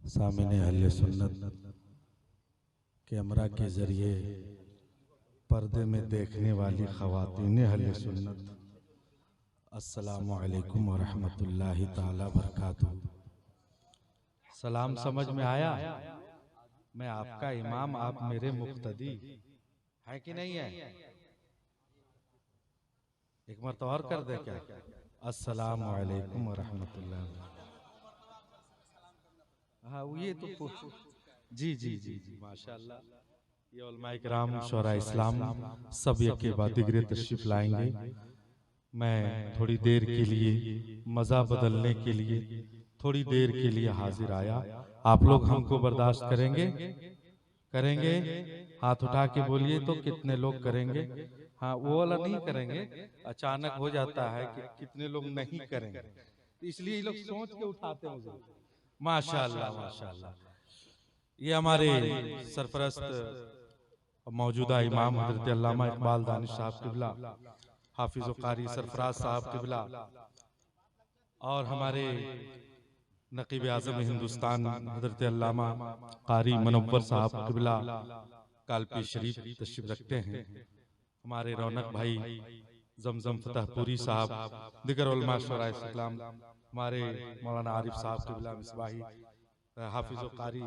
सामने अहले सुन्नत कैमरा के जरिए पर्दे में देखने वाली ख़वातीन अहले सुन्नत, अस्सलामु अलैकुम व रहमतुल्लाहि ताला बरकातुहू। सलाम समझ में आया? मैं आपका इमाम, आप मेरे मुक्तदी है कि नहीं है? एक मरतबा और कर दे क्या? अस्सलामु अलैकुम व रहमतुल्लाहि। हाँ ये तो जी जी जी जी माशाअल्लाह। ये उलमाए किराम शोरा इस्लाम सब एक बाद दिगरे तशरीफ लाएंगे। मैं थोड़ी देर के लिए मज़ा बदलने के लिए थोड़ी देर के लिए हाजिर आया। आप लोग हमको बर्दाश्त करेंगे? करेंगे? हाथ उठा के बोलिए तो कितने लोग करेंगे? हाँ वो वाला नहीं करेंगे, अचानक हो जाता है कि कितने लोग नहीं करेंगे, इसलिए ये लोग सोच के उठाते हैं। माशाअल्लाह माशाअल्लाह। ये हमारे सरपरस्त मौजूदा इमाम हजरत अल्लामा इकबाल दानिश साहब किबला, हाफिज़ कारी सरफराज साहब किबला, और हमारे नकीब आज़म हिंदुस्तान हजरत अल्लामा कारी मुनव्वर साहब किबला कालपी शरीफ तशरीफ रखते हैं। हमारे रौनक भाई जमजम फतहपुरी साहब, दिगर उलमा शोरा इस्लाम, हमारे मौलाना आरिफ साहब किबला मिसबाही, हाफिज़ कारी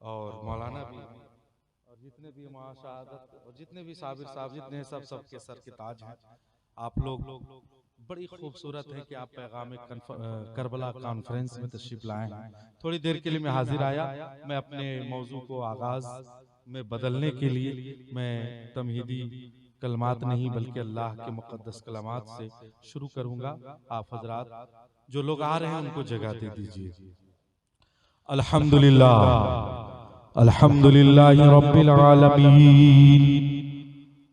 और मौलाना भी, और जितने भी महाशहादत और जितने भी साबिर साहब जितने सब के सर के ताज हैं। आप लोग बड़ी खूबसूरत है कि आप पैगाम करबला कॉन्फ्रेंस में तशरीफ लाए हैं। थोड़ी देर के लिए मैं हाजिर आया। मैं अपने मौजू को आगाज में बदलने के लिए मैं तमहीदी कलमात नहीं बल्कि अल्लाह के मुक़द्दस कलमात से शुरू करूंगा। आप हजरात जो लोग आ रहे हैं उनको जगह दे दीजिए। अल्हम्दुलिल्लाह अल्हम्दुलिल्लाहि रब्बिल आलमीन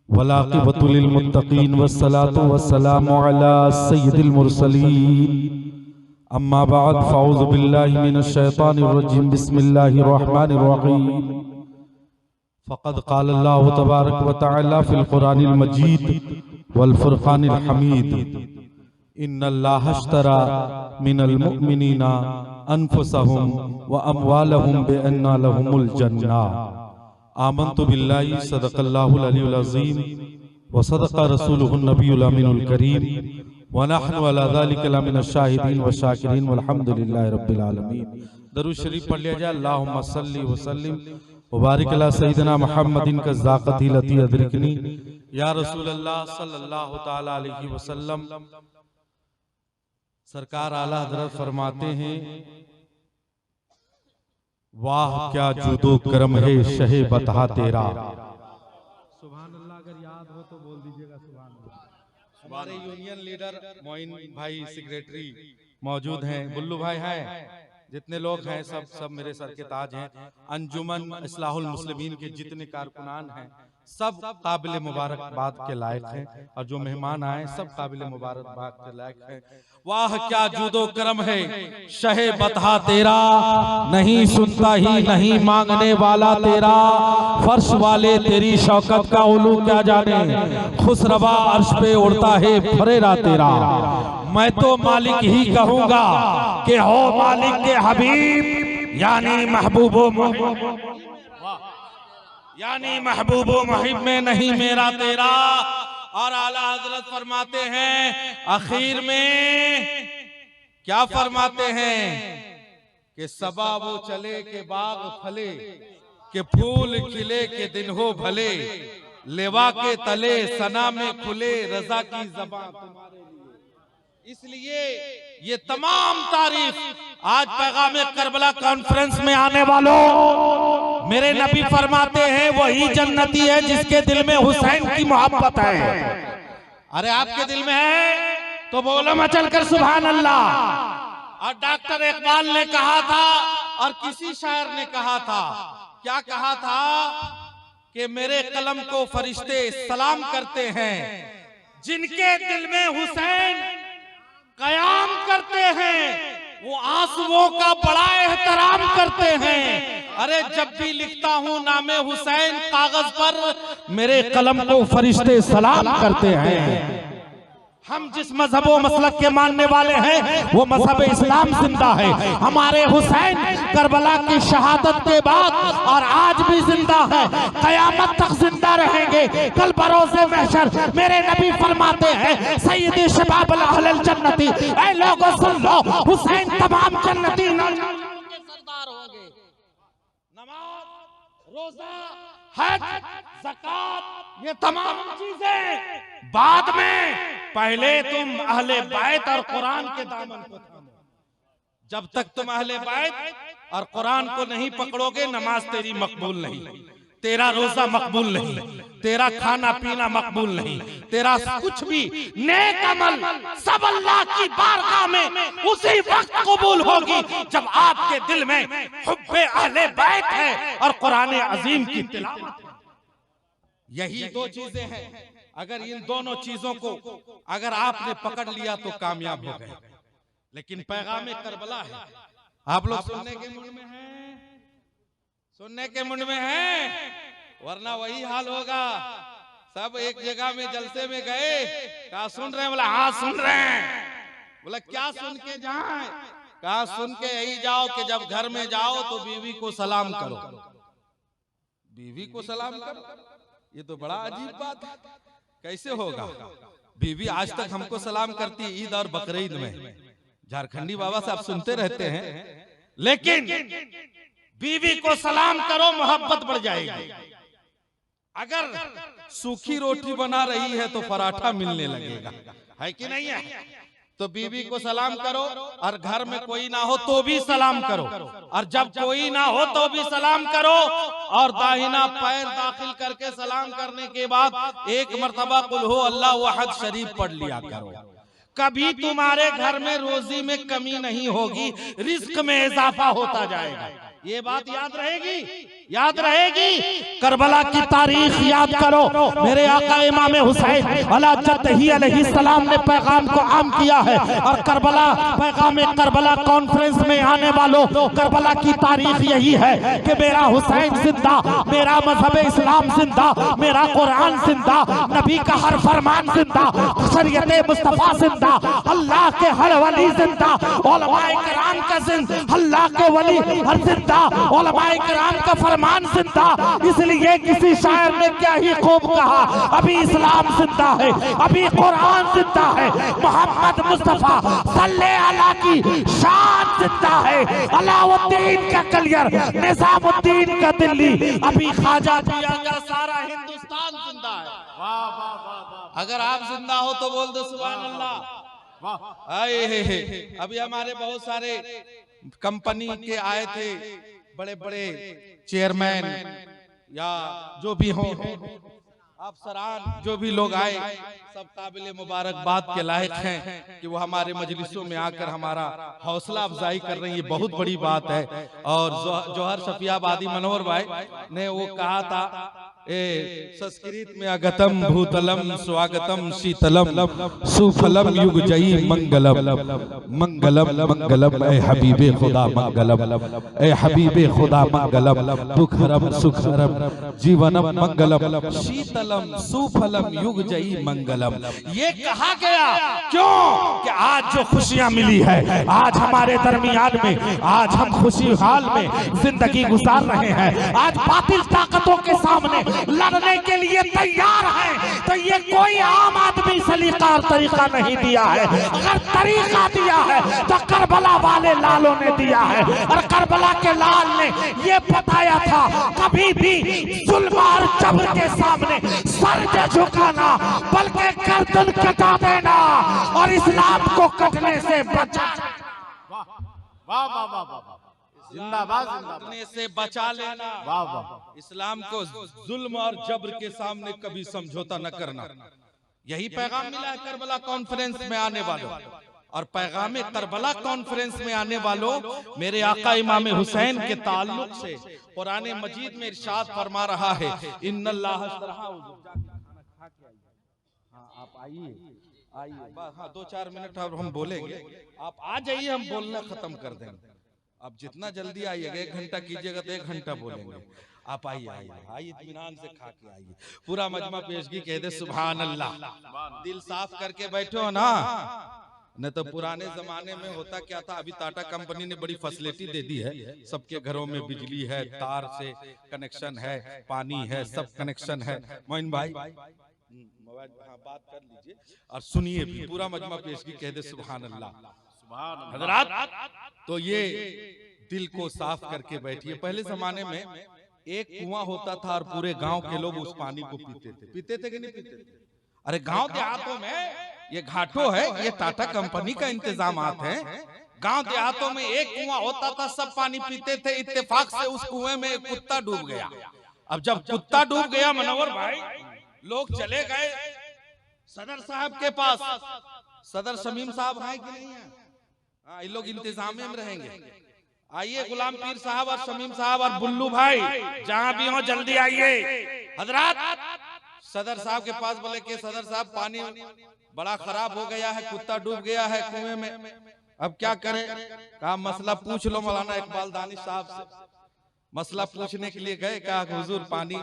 वलाक़िबतु लिल मुत्तक़ीन वस्सलातु वस्सलामु अला सय्यिदिल मुरसलीन अम्मा बाद फ़अऊज़ु बिल्लाहि मिनश शैतानिर रजीम बिस्मिल्लाहिर रहमानिर रहीम फ़क़द क़ाल अल्लाहु तबारक व तआला फ़िल क़ुरानिल मजीद वल फ़ुरक़ानिल हमीद इन्नल्लाह अश्तरा मिनल मुअमिनीना अनफुसहुम व अमवालहुम बिअन्ना लहुमुल जन्नह आमन्तु बिल्लाहि सदक़ल्लाहुल अलीयुल अज़ीम व सदक़ रसूलुहुन नबियुल अमीनुल करीम व नहनु अला ज़ालिका लमिनश शाहिदीन व शाकिरीन वल्हम्दुलिल्लाहि रब्बिल आलमीन। दरूद शरीफ पढ़ लिया जाए। अल्लाहुम्मा सल्लि व सल्लिम व बारिक अला सय्यिदिना मुहम्मदिन का ज़ाक़ती लती अदरिकनी या रसूल अल्लाह सल्लल्लाहु तआला अलैहि वसल्लम। सरकार आला हज़रत फरमाते हैं, वाह क्या जुदो करम है शहे बता तेरा। सुभान अल्लाह। अगर याद हो तो बोल दीजिएगा सुभान अल्लाह। हमारे यूनियन लीडर मोइन भाई सेक्रेटरी मौजूद हैं, बुल्लू भाई हैं, जितने लोग हैं सब मेरे सर के ताज हैं। अंजुमन इस्लाहुल मुस्लिमीन के जितने कारकुनान हैं सब काबिल मुबारकबाद के लायक हैं, और जो मेहमान आए सब काबिल मुबारकबाद के लायक हैं। वाह क्या जुदो करम है शहे बता तेरा, नहीं सुनता ही नहीं मांगने वाला तेरा, फर्श वाले तेरी शौकत का उलू क्या जाने, खुसरवा अर्श पे उड़ता है फरेरा तेरा। मैं तो मालिक ही कहूंगा कि हो मालिक के हबीब, यानी महबूबो मुहिब में नहीं मेरा तेरा। और आला हजरत फरमाते हैं आखिर में, क्या फरमाते हैं कि सबा वो चले के बाग फले, के फूल खिले के दिन हो भले, लेवा के तले सना में खुले रजा की ज़बान तुम्हारे लिए। इसलिए ये तमाम तारीफ आज पैगाम करबला कॉन्फ्रेंस में आने वालों, मेरे नबी फरमाते हैं वही जन्नती है जिसके दिल में हुसैन की मोहब्बत है। अरे आपके दिल में है तो बोलो मचल कर सुभान अल्लाह। और डॉक्टर इकबाल ने कहा था और किसी शायर ने कहा था, क्या कहा था कि मेरे कलम को फरिश्ते सलाम करते हैं, जिनके दिल में हुसैन कयाम करते हैं वो आंसुओं का बड़ा एहतराम करते हैं। अरे जब भी लिखता हूँ नामे हुसैन कागज पर, मेरे कलम को फरिश्ते सलाम करते हैं। हम जिस मजहब व मसलक के मानने वाले हैं वो मजहब इस्लाम जिंदा है। हमारे हुसैन करबला की शहादत के बाद और आज भी जिंदा है, कयामत तक जिंदा रहेंगे। कल बरोज़े महशर मेरे नबी फरमाते हैं सय्यदी शबाब अहल जन्नती, ऐ लोगों सुन लो, हुसैन तमाम जन्नती के सरदार होंगे। नमाज, रोजा, हज, ज़कात, ये तमाम चीजें बाद में, पहले तुम अहले बैत और कुरान के दामन को थामो। जब तक तुम अहले बैत और कुरान को नहीं पकड़ोगे, नमाज तेरी मकबूल नहीं, तेरा रोजा मकबूल नहीं, तेरा खाना पीना मकबूल नहीं, तेरा कुछ भी नेक अमल सब अल्लाह की बारगाह में उसी वक्त कबूल होगी जब आपके दिल में हुब्बे अहले बैत है और कुरान अजीम की तिलावत है। यही दो चीजें हैं। अगर इन दोनों चीजों को अगर आपने पकड़ लिया तो कामयाब हो गए। लेकिन पैगाम करबला है, आप लोग सुनने के मूड में हैं, सुनने के मूड में हैं, वरना वही हाल होगा। सब एक जगह में जलसे में गए, कहा सुन रहे हैं, बोला हाँ सुन रहे हैं। बोला क्या सुन के जाए, कहा सुन के यही जाओ कि जब घर में जाओ तो बीवी को सलाम करो। बीवी को सलाम करो, ये तो बड़ा अजीब बात है। कैसे होगा? बीवी आज तक हमको सलाम करती है ईद और बकरीद में। झारखंडी बाबा साहब सुनते रहते हैं, लेकिन बीवी को सलाम करो, मोहब्बत बढ़ जाएगी। अगर सूखी रोटी बना रही है तो पराठा मिलने लगेगा, है कि नहीं है? तो बीवी को सलाम करो, और घर में कोई ना हो तो भी सलाम करो, और जब कोई ना हो तो भी सलाम करो, और दाहिना पैर दाखिल करके सलाम करने के बाद एक मर्तबा कुल हो अल्लाह अहद शरीफ पढ़ लिया करो। कभी तुम्हारे घर में रोजी में कमी नहीं होगी, रिस्क में इजाफा होता जाएगा। ये बात याद रहेगी, याद रहेगी। करबला की तारीख याद करो। मेरे आका इमाम हुसैन अलैहिस्सलाम ने पैगाम को आम किया है, और करबला पैगाम करबला कॉन्फ्रेंस में आने वालों, करबला की तारीख यही है कि मेरा हुसैन जिंदा, मेरा मजहब इस्लाम जिंदा, मेरा कुरान जिंदा, नबी का हर फरमान जिंदा, शरीयत मुस्तफा जिंदा, अल्लाह के हर वली जिंदा, उलमाए किराम का जिंदा, अल्लाह के वली हर जिंदा, उलमाए किराम का फरमान जिंदा। इसलिए किसी शायर ने क्या ही खूब कहा, अभी इस्लाम जिंदा है, अभी कुरान जिंदा है, मोहम्मद मुस्तफा सल्लल्लाहु अलैहि की शान जिंदा है, अलाउद्दीन का कलियर, निजामुद्दीन का दिल्ली, अभी ख्वाजा पिया का सारा हिंदुस्तान जिंदा है। वाह वाह वाह। अगर आप जिंदा हो तो बोल दो सुभान अल्लाह। अभी हमारे बहुत सारे कंपनी के आए थे, बड़े बड़े चेयरमैन या जो भी हो, अफसरान जो भी लोग आए, सब काबिल मुबारकबाद के लायक हैं कि वो हमारे मजलिसों में आकर हमारा हौसला अफजाई कर रही है। बहुत बड़ी बात है। और जौहर शफियाबादी मनोहर भाई ने वो कहा था, संस्कृत में अगतम भूतलम स्वागतम शीतलम सुफलम युग जयी मंगलम मंगलम मंगलम, ए हबीबे खुदा मंगलम, ए हबीबे खुदा मंगलम, दुखहरम सुखहरम जीवनम मंगलम, शीतलम सुफलम युग जयी मंगलम। ये कहा गया क्यों कि आज जो खुशियां मिली है, आज हमारे दरमियान में, आज हम खुशी हाल में जिंदगी गुजार रहे हैं, आज बातिल ताकतों के सामने लड़ने के लिए तैयार है, तो ये कोई आम आदमी सलीका और तरीका नहीं दिया है। अगर तरीका दिया है तो करबला वाले लालों ने दिया है, और करबला के लाल ने ये बताया था कभी भी जुल्म और जबर के सामने सर न झुकाना, बल्कि गर्दन कटा देना और इस्लाम को कटने से बचा। वाह वाह वाह वाह, जिंदाबाद जिंदाबाद से बचा लेना। वाह वाह। इस्लाम को जुल्म और जबर के सामने कभी समझौता न करना, यही पैगाम मिला है करबला कॉन्फ्रेंस में आने वालों। और पैगाम करबला कॉन्फ्रेंस में आने वालों, मेरे आका इमाम हुसैन के ताल्लुक से कुरान मजीद में इरशाद फरमा रहा है, इन्नल्लाह आप आइए आइए, हाँ 2-4 मिनट और हम बोलेंगे, आप आ जाइए, हम बोलना खत्म कर देंगे। आप जितना जल्दी आइएगा, 1 घंटा कीजिएगा तो 1 घंटा बोलेंगे। आप आइए आइए इत्मीनान से खा के आइए। पूरा मजमा पेशगी कह दे सुभान अल्लाह, दिल साफ करके बैठो ना। नहीं तो पुराने जमाने में होता क्या था, अभी टाटा कंपनी ने बड़ी फैसिलिटी दे दी है, सबके घरों में बिजली है, तार से कनेक्शन है, पानी है, सब कनेक्शन है। मोइन भाई मोबाइल बात कर लीजिए और सुनिए भी, पूरा मजमा पेशगी कह दे सुभान अल्लाह। हजरात तो ये दिल को साफ करके बैठिए। पहले जमाने में एक कुआं होता था और पूरे गांव के लोग उस पानी को पीते थे कि नहीं पीते थे? अरे गांव देहातों में ये घाटों है, ये टाटा कंपनी का इंतजामात है। गांव देहातों में एक कुआं होता था, सब पानी पीते थे। इत्तेफाक से उस कुएं में एक कुत्ता डूब गया। अब जब कुत्ता डूब गया मनोवर भाई, लोग चले गए सदर साहब के पास। सदर शमीम साहब हैं कि नहीं है? हाँ, ये लोग इंतजाम में रहेंगे। आइए गुलाम पीर साहब और शमीम साहब और बुल्लू भाई, जहां भी हो जल्दी आइए। हजरात सदर साहब के पास बोले कि सदर साहब पानी बड़ा खराब हो गया है, कुत्ता डूब गया है कुएं में, अब क्या करें? कहा मसला पूछ लो मौलाना इकबाल दानिश साहब से। मसला पूछने के लिए गए, कहा हुजूर पानी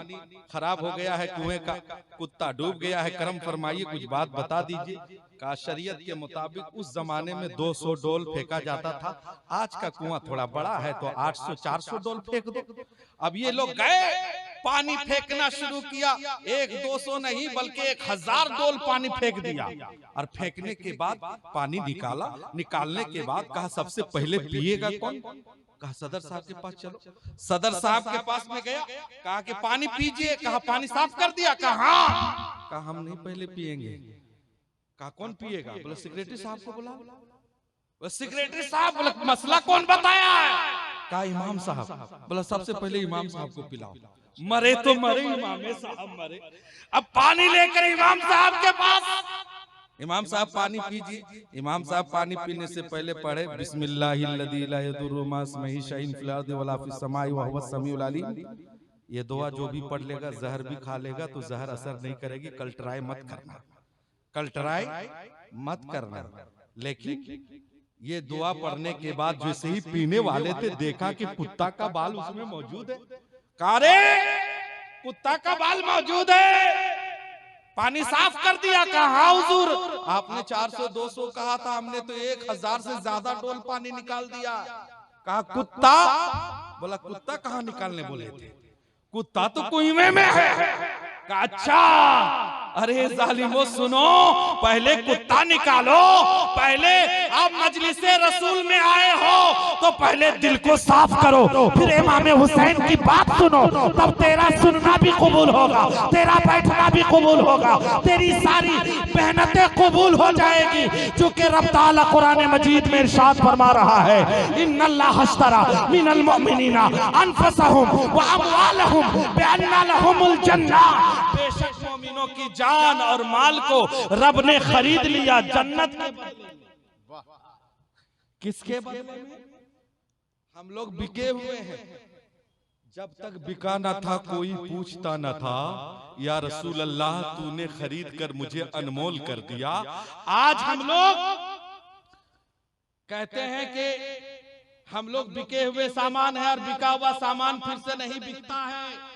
खराब हो गया है कुएं का, कुत्ता डूब गया है, करम फरमाइए, कुछ बात बता दीजिए। कहा शरीयत के मुताबिक उस जमाने में 200 डोल फेंका जाता था, आज का कुआं थोड़ा बड़ा है तो 800-400 डोल फेंक दो। अब ये लोग गए, पानी फेंकना शुरू किया। 100-200 नहीं बल्कि 1000 डोल पानी फेंक दिया। और फेंकने के बाद पानी निकाला। निकालने के बाद कहा सबसे पहले पिएगा कौन? कहा सदर साहब के पास चलो। सदर साहब के पास में गया, कहा कि पानी पीजिए। कहा पानी साफ कर दिया? कहा हाँ। कहा हम नहीं पहले पिएंगे। कहा कौन पिएगा? बोले सेक्रेटरी साहब को बुला। बोले सेक्रेटरी साहब? बोले मसला कौन बताया? कहा इमाम साहब। बोला सबसे पहले इमाम साहब को पिलाओ। मरे तो मरे, इमाम साहब मरे। अब पानी लेकर इमाम साहब के पास। इमाम साहब पानी पीजिए। इमाम साहब पानी पीने से पहले पढ़े बिस्मिल्लाहिल्लज़ी ला यदुर्रु मा इस्मिही शैउन फिल अर्दि वला फिस समाई व हुवस समीउल अलीम। ये दुआ जो भी पढ़ लेगा, जहर भी खा लेगा तो जहर असर नहीं करेगी। कल ट्राई मत करना, कल ट्राई मत करना। लेकिन ये दुआ पढ़ने के बाद जैसे ही पीने वाले थे, देखा कि कुत्ता का बाल उसमें मौजूद है। कारे कुत्ता का बाल मौजूद है, पानी साफ कर दिया। कहा हुजूर आपने 400-200 कहा था, हमने तो 1000 से ज्यादा डोल पानी निकाल दिया। कहा कुत्ता? बोला कुत्ता कहाँ निकालने बोले थे? कुत्ता तो कुएं में है। कहा अच्छा। अरे जालिमो सुनो, पहले कुत्ता निकालो। पहले आप मजलिसे रसूल में आए हो तो पहले दिल को साफ करो, फिर इमाम हुसैन की बात सुनो, तब तेरा सुनना भी कबूल होगा, तेरा बैठना भी कबूल होगा, तेरी सारी मेहनतें कबूल हो जाएगी। क्योंकि रब ताला कुरान मजीद में इरशाद फरमा रहा है, इन्नल्लाह अश्तरा मिनल मुमिनीना अनफुसहुम व अमवालहुम बिअन्ना लहुमुल जन्नह। बेशक मोमिनों की जान और माल को रब ने खरीद लिया जन्नत के बदले। किसके बदले में? हम लोग बिके हुए हैं। जब तक बिका न था कोई पूछता न था, या रसूल अल्लाह तूने खरीद कर मुझे अनमोल कर दिया। आज हम लोग कहते हैं कि हम लोग बिके हुए सामान है और बिका हुआ सामान फिर से नहीं बिकता है।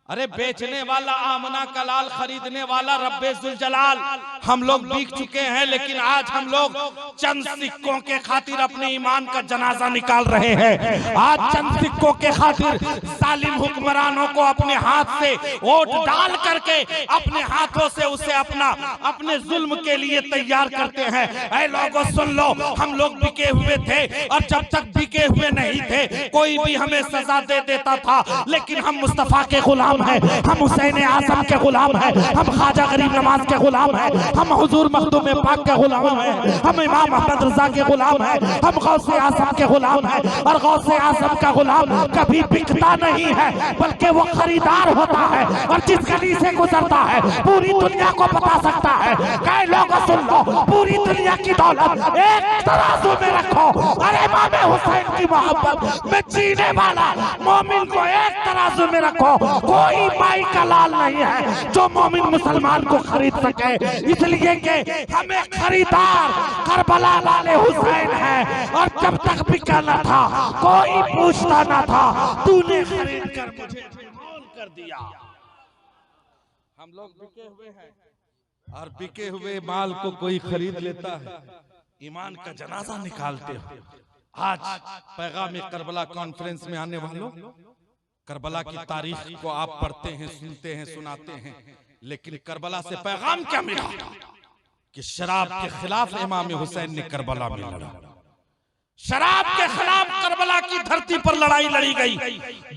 अरे बेचने वाला आमना कलाल, खरीदने वाला रब्बे जुल जलाल। हम लोग बिक चुके हैं, लेकिन आज हम लोग चंद सिक्कों के खातिर अपने ईमान का जनाजा निकाल रहे हैं। आज चंद सिक्कों के खातिर जालिम हुक्मरानों को अपने हाथ से वोट डाल करके अपने हाथों से उसे अपने जुल्म के लिए तैयार करते हैं। ऐ लोगों सुन लो, हम लोग बिके हुए थे और जब तक बिके हुए नहीं थे कोई भी हमें सजा दे देता था, लेकिन हम मुस्तफा के गुलाम है, हम हुसैन आजम के गुलाम है, हम ख्वाजा गरीब नवाज के गुलाम है, हम हुजूर मखदूम पाक के गुलाम है, हम इमाम अहमद रजा के गुलाम है, हम गौसे आजम के गुलाम है। और गौसे आजम का गुलाम कभी बिकता नहीं है, बल्कि वो खरीदार होता है और जिस गली से गुजरता है पूरी दुनिया को बता सकता है। कई लोग सुन लो, पूरी दुनिया की दौलत एक तराजू में रखो, अरे इमाम हुसैन की मोहब्बत में जीने वाला मोमिन को एक तराजू में रखो। कोई माई का लाल नहीं है जो मोमिन मुसलमान को खरीद सके, इसलिए कि हमें खरीदार करबला वाले हुसैन है। और जब तक बिका न था कोई पूछता न था, तूने खरीद कर मुझे कर दिया। हम लोग बिके हुए हैं और बिके हुए माल को कोई खरीद लेता है, ईमान का जनाजा निकालते हो। आज पैगाम करबला कॉन्फ्रेंस में आने वालों, करबला की तारीख को आप पढ़ते हैं, सुनते हैं, सुनाते हैं, लेकिन करबला से पैगाम क्या मिला कि शराब के खिलाफ इमाम हुसैन ने करबला में लड़ा। शराब के खिलाफ करबला की धरती पर लड़ाई लड़ी गई,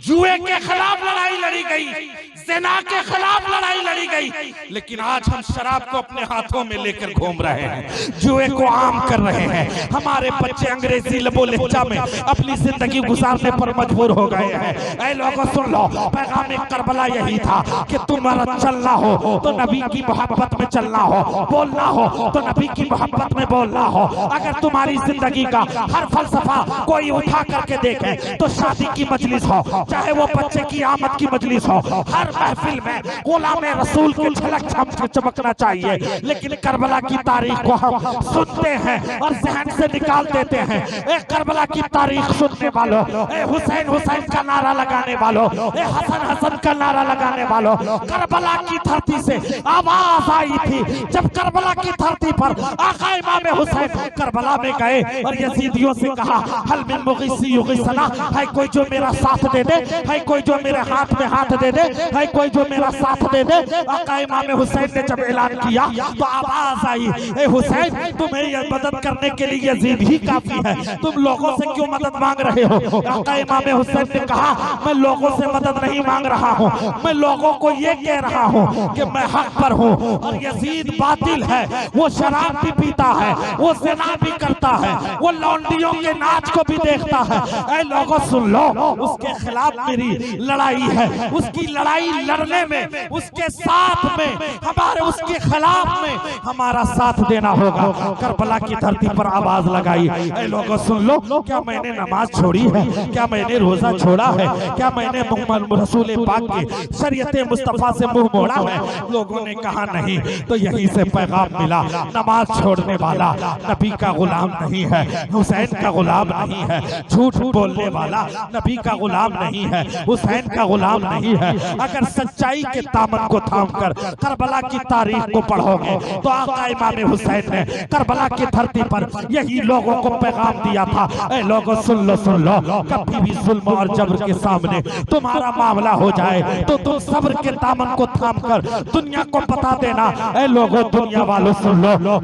जुए के खिलाफ लड़ाई लड़ी गई, ज़िना के खिलाफ लड़ाई लड़ी गई। लेकिन आज हम शराब को अपने हाथों में लेकर घूम रहे हैं, जुए को आम कर रहे हैं। हमारे बच्चे अंग्रेजी लबो लहजा में अपनी जिंदगी गुजारने पर मजबूर हो गए हैं। ऐ लोगों सुन लो, पैगाम करबला यही था कि तुम्हारा चलना हो तो नबी की मोहब्बत में चलना हो, बोलना हो तो नबी की मोहब्बत में बोलना हो। अगर तुम्हारी जिंदगी का हर फलसफा कोई उठा करके देखे तो शादी की मजलिस हो, चाहे वो बच्चे की आमद की मजलिस हो, हर महफिल में गुलाम रसूल की झलक चमकना चाहिए। लेकिन करबला की तारीख को हम सुनते हैं और जहन से निकाल देते हैं। ए करबला की तारीख सुनने वालों, ए हुसैन हुसैन का नारा लगाने वालों, ए हसन हसन का नारा लगाने वालों, करबला की धरती से आवाज आई थी जब करबला की धरती पर आका इमाम हुसैन करबला में गए और यजीदियों से कहा, हल मिन मुगीसी युगीसना, है कोई जो मेरा साथ दे दे, है कोई जो मेरे हाथ में हाथ दे दे, है कोई जो मेरा साथ दे दे। आका इमाम हुसैन ने जब ऐलान किया तो आवाज आई, ए हुसैन तुम्हें यह मदद करने के लिए यजीद ही काफी है, तुम लोगों से क्यों मदद मांग रहे हो। आका इमाम हुसैन ने कहा, मैं लोगों से मदद नहीं मांग रहा हूँ, मैं लोगों को ये कह रहा हूँ कि मैं हक पर हूँ और यजीद बातिल है। वो शराब भी पीता है, वो ज़िना भी करता है, वो लौंडियों के नाच को भी देखता है। ऐ लोगों सुन लो, उसके खिलाफ मेरी लड़ाई है। उसकी लड़ाई लड़ने में, उसके साथ में, हमारे उसके खिलाफ में हमारा साथ देना होगा। करबला की धरती पर आवाज लगाई, ऐ लोगों सुन लो, क्या मैंने नमाज छोड़ी है, क्या मैंने रोजा छोड़ा है, क्या मैंने मोहम्मद रसूल पाक की शरीयत मुस्तफा से मुंह मोड़ा है। लोगों ने कहा नहीं। तो यहीं से पैगाम मिला, नमाज छोड़ने वाला नबी का गुलाम नहीं है, हुसैन का गुलाम नहीं है। झूठ बोलने वाला नबी का गुलाम नहीं है, हुसैन का गुलाम नहीं है। अगर सच्चाई के दामन को थामकर करबला की तारीख को पढ़ोगे तो आका इमाम हुसैन ने करबला की धरती पर यही लोगों को पैगाम दिया था, ऐ लोगों सुन लो, कभी भी जुल्म और जबर के सामने तुम्हारा मामला हो जाए तो तुम सब्र के दामन को थामकर दुनिया को बता देना, ऐ लोगों दुनिया वालों सुन लो,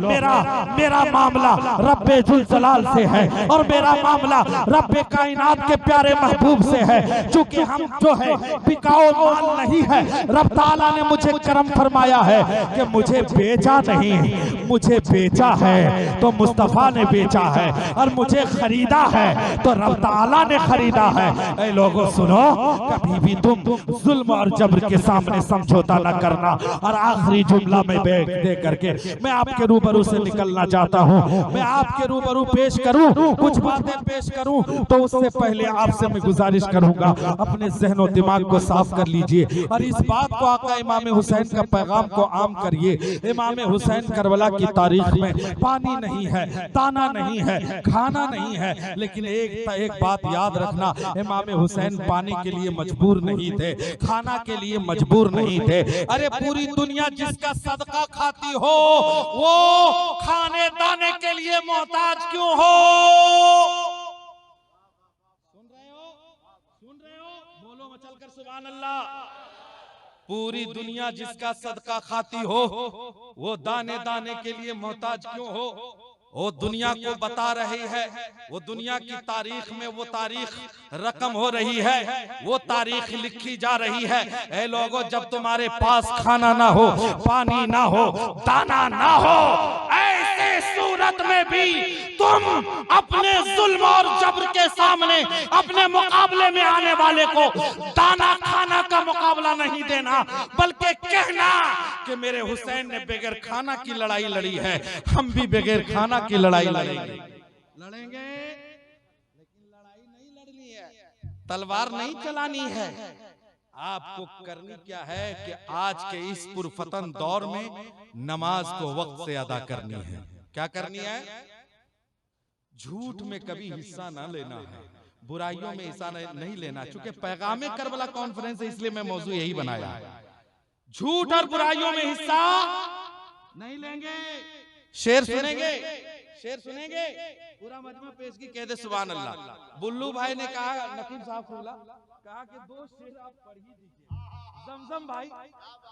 मेरा मामला रब्बे जुल जलाल से है और मेरा मामला रब्बे कायनात के प्यारे महबूब से है। चूंकि हम जो है बिकाऊ माल नहीं है, रब ताला ने मुझे करम फरमाया है कि मुझे बेचा नहीं, मुझे बेचा है तो मुस्तफा ने बेचा है, और मुझे खरीदा है तो रब ताला ने खरीदा है। ऐ लोगों सुनो, कभी भी तुम जुल्म और जबर के सामने समझौता न करना। और आखिरी जुमला में दे करके मैं आपके रूबरू से निकलना चाहता हूँ। मैं आपके रूबरू पेश करूँ, कुछ बातें पेश करूँ, तो उससे पहले आपसे मैं गुजारिश करूंगा अपने जहन और दिमाग को साफ कर लीजिए और इस बात को आका इमाम हुसैन का पैगाम को आम करिए। इमाम हुसैन करबला की तारीख में पानी नहीं है, दाना नहीं है, खाना नहीं है, लेकिन एक बात याद रखना, इमाम हुसैन पानी के लिए मजबूर नहीं थे, खाना के लिए मजबूर नहीं थे। अरे पूरी दुनिया जिसका सदका खाती हो वो खाने दाने के लिए मोहताज क्यों हो। सुन रहे हो, बोलो मचलकर सुभान अल्लाह। पूरी दुनिया जिसका सदका खाती हो वो दाने दाने के लिए मोहताज क्यों हो। वो दुनिया को बता रही है, वो दुनिया की तारीख में वो तारीख रकम हो रही है, वो तारीख लिखी जा रही है। ऐ लोगों, जब तुम्हारे पास खाना ना हो, पानी ना हो, दाना ना हो, ऐसे सूरत में भी तुम अपने जुल्म और जबर के सामने अपने मुकाबले में आने वाले को दाना खाना का मुकाबला नहीं देना, बल्कि कहना कि मेरे हुसैन ने बगैर खाना की लड़ाई लड़ी है, हम भी बगैर खाना की लड़ाई लड़ेंगे। लेकिन लड़ाई नहीं लड़नी है, तलवार नहीं चलानी है। आपको करनी क्या है कि आज के इस पुरफतन दौर में नमाज को वक्त से अदा करनी है। क्या करनी है? झूठ में कभी हिस्सा ना लेना है, बुराइयों में हिस्सा नहीं लेना। चूंकि पैगाम करबला कॉन्फ्रेंस है इसलिए मैं मौजू यही बनाया। झूठ और बुराइयों में हिस्सा नहीं लेंगे। शेर सुनेंगे, शेर सुनेंगे, पूरा मजमा पेश की कह दे सुभान अल्लाह। बुल्लू भाई ने कहा, नकीब साहब खुला कहा कि 2 शेर आप पढ़ ही दीजिए। जमजम भाई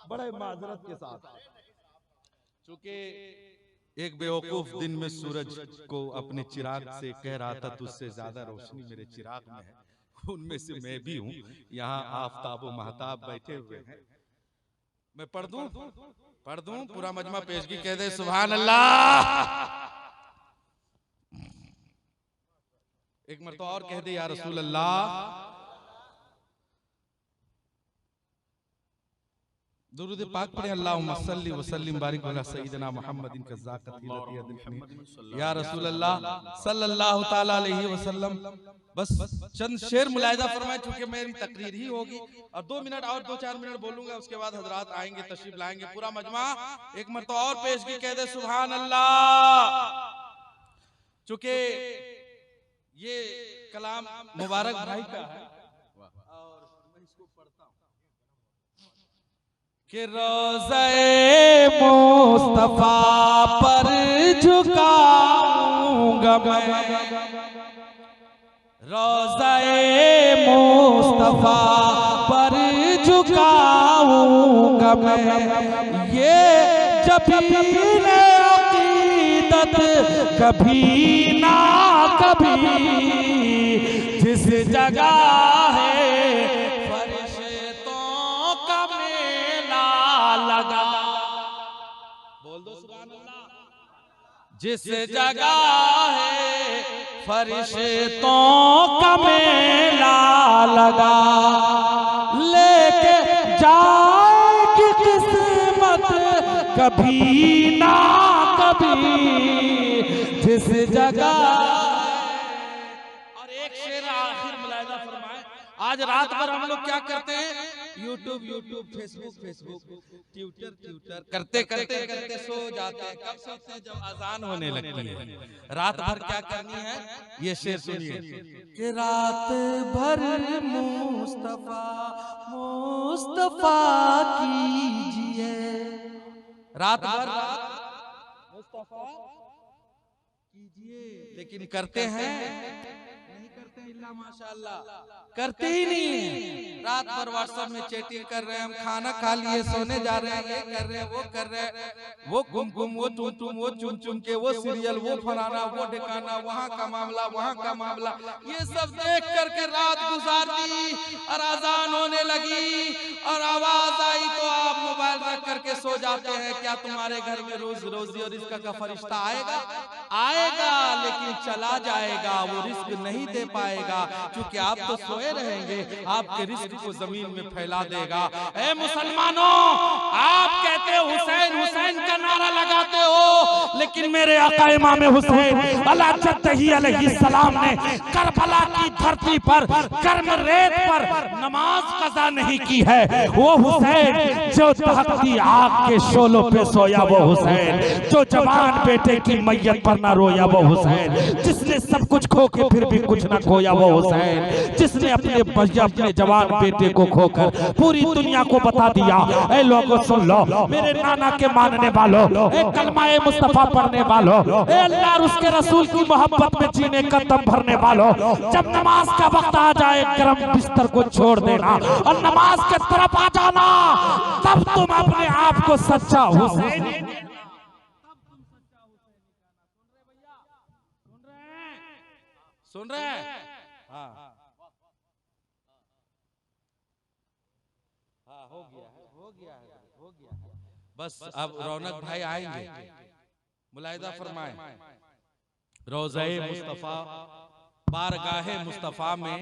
बड़े माजरत के साथ, चूंकि एक बेवकूफ दिन में सूरज को अपने चिराग से कह रहा था तुझसे ज्यादा रोशनी मेरे चिराग में है, उनमें से मैं भी हूं। यहाँ आफताब व महताब बैठे हुए हैं। मैं पढ़ दूं पूरा मजमा पेश की कह दे सुभान अल्लाह। एक मरतबा और कह दे या रसूल अल्लाह। दुरूद पाक पढ़े अल्लाहुम्मा सल्ली व सल्लिम बारिक अला सय्यिदना मुहम्मदिन या रसूल अल्लाह सल्लल्लाहु तआला अलैहि वसल्लम। बस चंद शेर मुलाहिजा फरमाए, चूंकि मेरी तकरीर ही होगी और 2 मिनट और 2-4 मिनट बोलूंगा, उसके बाद हजरात आएंगे, तशरीफ लाएंगे। पूरा मजमा एक मरतबा और पेश की कह दे सुभान अल्लाह। चूंकि ये कलाम मुबारक भाई का है और मैं इसको पढ़ता हूं कि रोज़े मुस्तफा पर झुकाऊंगा मैं, रोज़े मुस्तफा पर झुकाऊंगा मैं। ये जबीन अकीदत कभी ना कभी जिस जगह है फरिश्तों का मेला लगा, बोल दो सुभान अल्लाह। जिस जगह है फरिश्तों का मेला लगा, लेके जाएगी किस्मत कभी ना कभी जिस जगह। और एक शेर आखिर मुलाहिजा फरमाए। आज रात भर हम लोग क्या करते हैं, यूट्यूब फेसबुक ट्विटर करते करते सो जाते हैं। कब सोते हैं, जब अजान होने लगती है। रात भर क्या करनी है, ये शेर सुनिए कि रात भर मुस्तफा कीजिए, रात भर मुस्तफा कीजिए। लेकिन करते हैं नहीं करते, इल्ला माशाअल्लाह करते ही नहीं है। रात भर व्हाट्सएप में चैटिंग कर रहे हैं, हम खाना खा लिए सोने जा रहे हैं, ये कर रहे हैं वो कर रहे हैं, वो गुम वो तुम वो चुन के वो सीरियल वो फलाना वो ठिकाना, वहाँ का मामला वहाँ का मामला, ये सब देख करके रात गुजार दी। और अजान होने लगी और आवाज आई तो आप मोबाइल रख करके सो जाते हैं। क्या तुम्हारे घर में रोजी और रिस्क का फरिश्ता आएगा? आएगा, लेकिन चला जाएगा, वो रिस्क नहीं दे पाएगा, क्योंकि आप तो सोए रहेंगे, आपके रिस्क को जमीन में फैला देगा। ए मुसलमानों, आप कहते हो हुसैन हुसैन का नारा लगाते हो, लेकिन मेरे आका इमाम हुसैन अला जद्दही अलैहि सलाम ने करबला की धरती पर कर्म रेत पर नमाज कज़ा नहीं की है। वो हुसैन जो दहकती आग के शोलों पे सोया, वो हुसैन जो जवान बेटे की मैयत पर ना रोया, वो हुसैन जिसने सब कुछ खो के फिर भी कुछ ना खोया, वो हुसैन जिसने अपने जवान बेटे को खोकर पूरी दुनिया को बता दिया, ऐ लोगों सुन लो, मेरे नाना के मानने वालों, ए कलमाए मुस्तफा पढ़ने वालों, ए अल्लाह और उसके रसूल की मोहब्बत में जीने का दम भरने वालों, जब नमाज का वक्त आ जाए गर्म बिस्तर को छोड़ देना और नमाज के तरफ आ जाना, तब तुम अपने आप को सच्चा हुसैन। सुन रहे हैं? हाँ हो गया है। बस अब रौनक भाई आएंगे, मुलाहिजा फरमाए। रोज़े मुस्तफा बारगाहे मुस्तफा में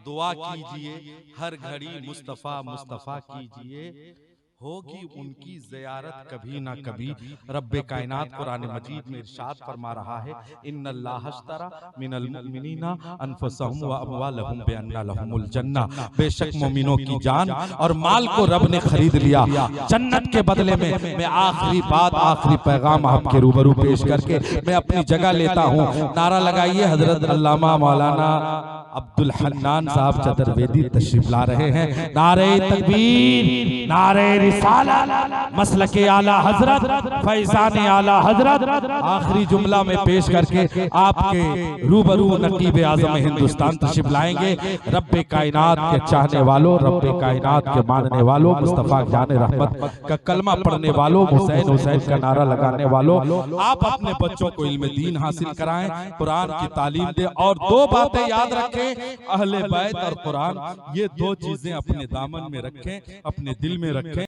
दुआ कीजिए, हर घड़ी मुस्तफा मुस्तफा कीजिए, होगी उनकी ज़ियारत कभी ना कभी। रब्बे कायनात कुरान मजीद में इरशाद फरमा रहा है, इन्नल्लाह अश्तरा मिनल मुमिनीना अनफुसहुम व अमवालहुम बिअन्ना लहुमुल जन्ना। बेशक मोमिनों की जान और माल को रब ने खरीद लिया जन्नत के बदले में। मैं आखिरी बात, आखिरी पैगाम आपके रूबरू पेश करके मैं अपनी जगह लेता हूँ। नारा लगाइए हजरत अल्लामा मौलाना अब्दुल हन्नान साहब चतुर्वेदी तशरीफ ला रहे हैं। नारे तकबीर, नारे रिसालत, मसलके आला हजरत, फैज़ान आला हजरत आखिरी जुमला में पेश करके आपके रूबरू नकीब आज़म हिंदुस्तान तशरीफ लाएंगे। रब्बे कायनात के चाहने वालों, रब्बे कायनात के मानने वालों, मुस्तफ़ा जाने रहमत का कलमा पढ़ने वालों, हुसैन हुसैन का नारा लगाने वालों, आप अपने बच्चों को इल्म दीन हासिल कराएं, कुरान की तालीम दें। और दो बातें याद रखें, अहले बैत और कुरान, ये दो चीजें अपने दामन में रखें, अपने दिल में रखें।